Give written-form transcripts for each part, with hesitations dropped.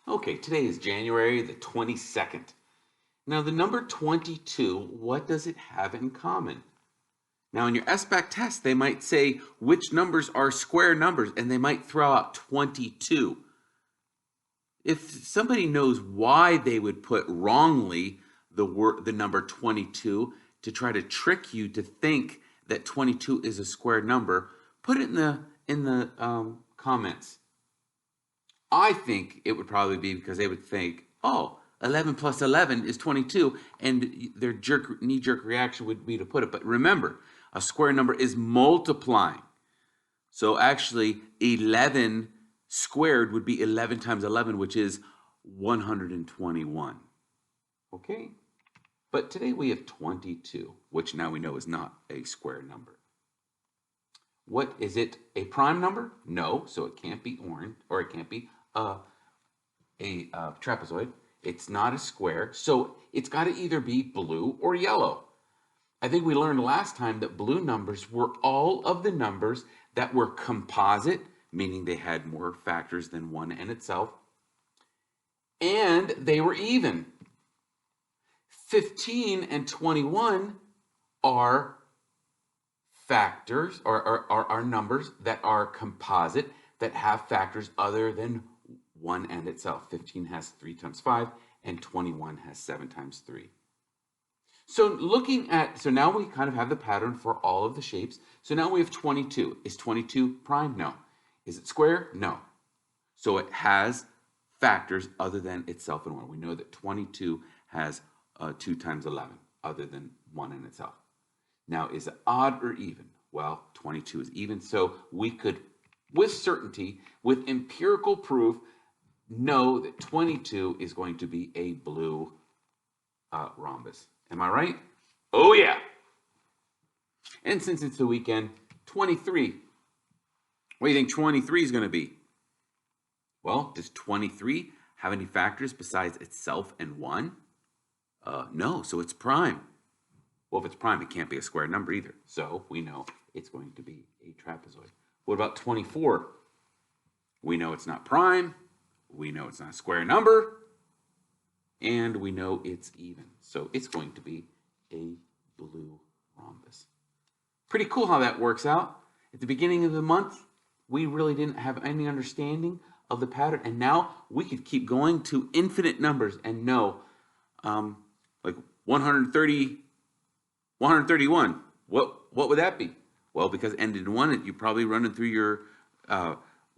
Okay, today is January the 22nd. Now, the number 22, what does it have in common? Now, in your SBAC test, they might say which numbers are square numbers, and they might throw out 22. If somebody knows why they would put wrongly the number 22 to try to trick you to think that 22 is a square number, put it in the comments. I think it would probably be because they would think, oh, 11 plus 11 is 22, and their knee-jerk reaction would be to put it. But remember, a square number is multiplying. So actually, 11 squared would be 11 times 11, which is 121. Okay? But today we have 22, which now we know is not a square number. What is it? A prime number? No, so it can't be orange, or it can't be a trapezoid. It's not a square, so it's got to either be blue or yellow. I think we learned last time that blue numbers were all of the numbers that were composite, meaning they had more factors than 1 n itself, and they were even. 15 and 21 are factors, or are numbers that are composite, that have factors other than 1 and itself. 15 has 3 times 5, and 21 has 7 times 3. So now we kind of have the pattern for all of the shapes. So now we have 22. Is 22 prime? No. Is it square? No. So it has factors other than itself and 1. We know that 22 has 2 times 11, other than 1 in itself. Now, is it odd or even? Well, 22 is even, so we could, with certainty, with empirical proof, know that 22 is going to be a blue rhombus. Am I right? Oh, yeah. And since it's the weekend, 23. What do you think 23 is going to be? Well, does 23 have any factors besides itself and 1? No, so it's prime. Well, if it's prime, it can't be a square number either. So we know it's going to be a trapezoid. What about 24? We know it's not prime. We know it's not a square number. And we know it's even. So it's going to be a blue rhombus. Pretty cool how that works out. At the beginning of the month, we really didn't have any understanding of the pattern. And now we could keep going to infinite numbers and know, like 131. What would that be? Well, because it ended in 1, you probably running through your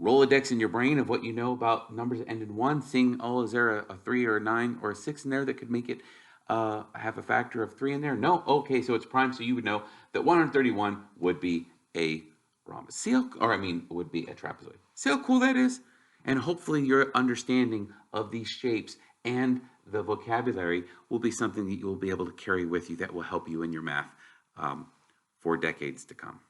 Rolodex in your brain of what you know about numbers that end in 1, seeing, oh, is there a 3 or a 9 or a 6 in there that could make it have a factor of 3 in there? No? Okay, so it's prime, so you would know that 131 would be a rhombus. Would be a trapezoid. See how cool that is? And hopefully your understanding of these shapes and the vocabulary will be something that you will be able to carry with you that will help you in your math for decades to come.